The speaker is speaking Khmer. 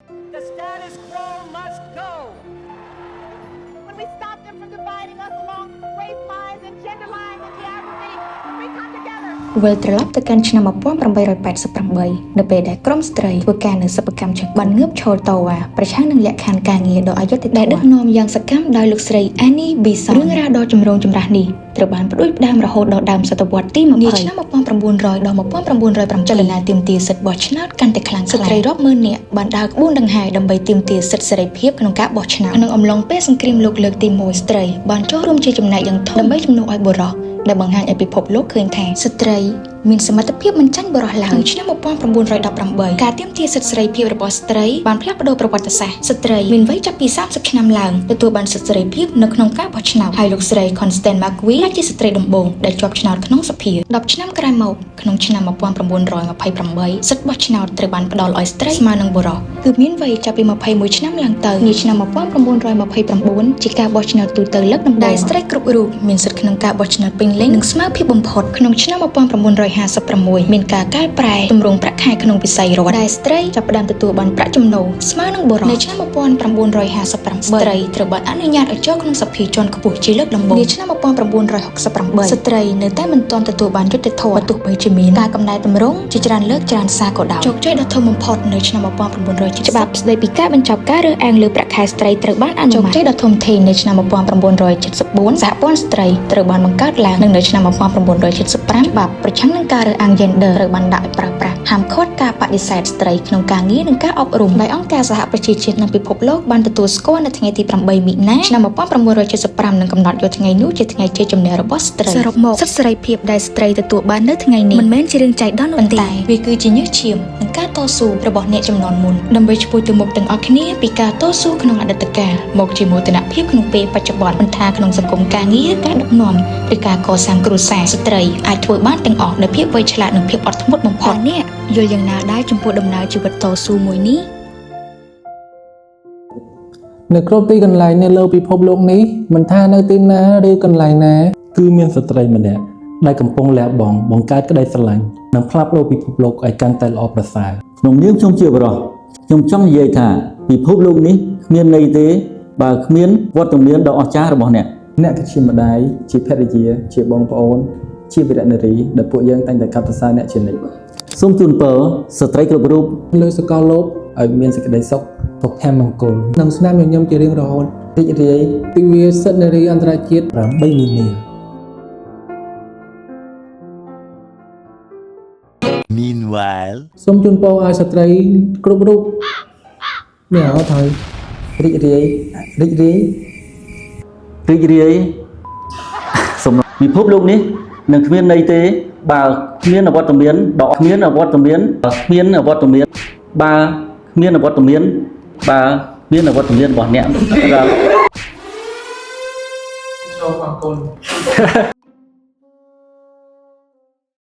The status quo must go. When we stop them from dividing us along race lines and gender lines and geography, when we come together. វិលត្រឡប់ទៅកាន់ឆ្នាំ1888នៅពេលដែលក្រុមស្ត្រីធ្វើការនៅសិប្បកម្មបានងើបឈរតវ៉ាប្រឆាំងនឹងលក្ខខណ្ឌការងារដ៏អយុត្តិធម៌ដែលដឹកនាំយ៉ាងសកម្មដោយលោកស្រី Annie Besant រឿងរ៉ាវដ៏ចម្រូងចម្រាសនេះត្រូវបានផ្ដួចផ្ដើមរហូតដល់ដើមសតវត្សទី20ឆ្នាំ1900ដល់1907ចលនាទាមទារសិទ្ធិបោះឆ្នោតកាន់តែខ្លាំងក្លាស្ត្រីរាប់ម៉ឺននាក់បានដើរក្បួនដង្ហែដើម្បីទាមទារសិទ្ធិសេរីភាពក្នុងការបោះឆ្នោតក្នុងអំឡុងពេលសង្គ្រាមលោកលើកទី1ស្ត្រីបានចូលរួមជាចំណែកយ៉ាងធំដើម្បីជំនួសឲ្យបុរសដែលបង្ហាញឲ្យពិភពលោកឃើញថាស្ត្រីមានសមត្ថភាពមិនចាញ់បុរសឡើយឆ្នាំ1918ការទាមទារសិទ្ធិសេរីភាពរបស់ស្ត្រីបានផ្លាស់ប្ដូរប្រវត្តិសាស្ត្រស្ត្រីមានវ័យចាប់ពី30ឆ្នាំឡើងទទួលបានសិទ្ធិសេរីភាពនៅក្នុងការបោះឆ្នោតហើយលោកស្រី Constance Marguerite ជាស្ត្រីដំបូងដែលជាប់ឆ្នោតក្នុងសភា10ឆ្នាំក្រោយមកក្នុងឆ្នាំ1928សិទ្ធិបោះឆ្នោតត្រូវបានផ្ដល់ឲ្យស្ត្រីស្មើនឹងបុរសគឺមានវ័យចាប់ពី21ឆ្នាំឡើងទៅនាឆ្នាំ1929ជាការបោះឆ្នោតទូទៅលើកដំបូងដែលស្ត្រីគ្រប់រូបមានសិទ្ធិក្នុងការបោះឆ្នោតពេញលេញនិងស្មើភាពបំផុតក្នុងឆ្នាំ1956មានការកែប្រែទម្រង់ប្រាក់ខែក្នុងវិស័យរដ្ឋដែលស្ត្រីចាប់ផ្ដើមទទួលបានប្រាក់ចំណូលស្មើនឹងបុរសនៅឆ្នាំ1958ស្ត្រីត្រូវបានអនុញ្ញាតឲ្យចូលក្នុងសភាជាន់ខ្ពស់ជាលើកដំបូងនាឆ្នាំ1968ស្ត្រីនៅតែមិនទាន់ទទួលបានយុត្តិធម៌ទោះបីជាមានការកំណែទម្រង់ជាច្រើនលើកច្រើនសារក៏ដោយជោគជ័យដ៏ធំបំផុតនៅឆ្នាំ1970ច្បាប់ស្តីពីការបញ្ចប់ការរើសអើងលើប្រាក់ខែស្ត្រីត្រូវបានអនុម័តជោគជ័យដ៏ធំធេងនៅឆ្នាំ1974សហព័ន្ធស្ត្រីត្រូវបានបង្កើតឡើងនិងនៅឆ្នាំ1975ច្បាប់ប្រឆាំងនឹងការរើសអើង gender ត្រូវបានដាក់ឲ្យប្រើប្រាស់ហាមឃាត់ការបដិសេធស្ត្រីក្នុងការងារនិងការអប់រំដោយអង្គការសហប្រជាជាតិនិងពិភពលោកបានទទួលស្គាល់នៅថ្ងៃទី8មិនិនាឆ្នាំ1975និងកំណត់យកថ្ងៃនោះជាថ្ងៃជ័យជំនះរបស់ស្ត្រីសរុបមកសិទ្ធិសេរីភាពដែលស្ត្រីទទួលបាននៅថ្ងៃនេះមិនមែនជារឿងចៃដន្យនោះទេវាគឺជាញើសឈាមនិងការតស៊ូរបស់អ្នកជំនាន់មុនដើម្បីឆ្ពោះទៅមុខទាំងអស់គ្នាពីការតស៊ូក្នុងអតីតកាលមកជាមោទនភាពក្នុងពេលបច្ចុប្បន្នមិនថាក្នុងសង្គមការងារការដឹកនាំឬការកសាងគ្រួសារស្ត្រីអាចធ្វើបានទាំងអស់ដោយភាពវៃឆ្លាតនិងភាពអត់ធ្មត់បំផុតអ្នកយល់យ៉ាងណាដែរចំពោះដំណើរជីវិតតស៊ូមួយនេះនៅគ្រប់ទីកន្លែងនៅលើពិភពលោកនេះមិនថានៅទីណាឬកន្លែងណាគឺមានស្ត្រីម្នាក់ដែលកំពុងលះបង់បង្កើតក្តីស្រឡាញ់និងផ្លាស់ប្ដូរពិភពលោកឲ្យកាន់តែល្អប្រសើរក្នុងនាមខ្ញុំជាបរិសុទ្ធខ្ញុំចង់និយាយថាពិភពលោកនេះគ្មានន័យទេបើគ្មានវត្តមានដ៏អស្ចារ្យរបស់អ្នកគឺជាម្ដាយជាភរិយាជាបងប្អូនជាវីរនារីដែលពួកយើងតែងតែកោតសរសើរអ្នកជានិច្ចសូមជូនពរស្ត្រីគ្រប់រូបលើសកលលោកឲ្យមានសេចក្តីសុខសុភមង្គលនិងស្នាមញញឹមជារៀងរហូតរីករាយទិវាសិទ្ធិនារីអន្តរជាតិ8មីនា Meanwhile សូមជូនពរឲ្យស្ត្រីគ្រប់រូបមានអត់ហើយរីករាយសូមពិភពលោកនេះនឹងគ្មានន័យទេបើគ្មានអវត្តមានដ៏គ្មានអវត្តមានបើគ្មានអវត្តមានរបស់អ្នកសូមអរគុណ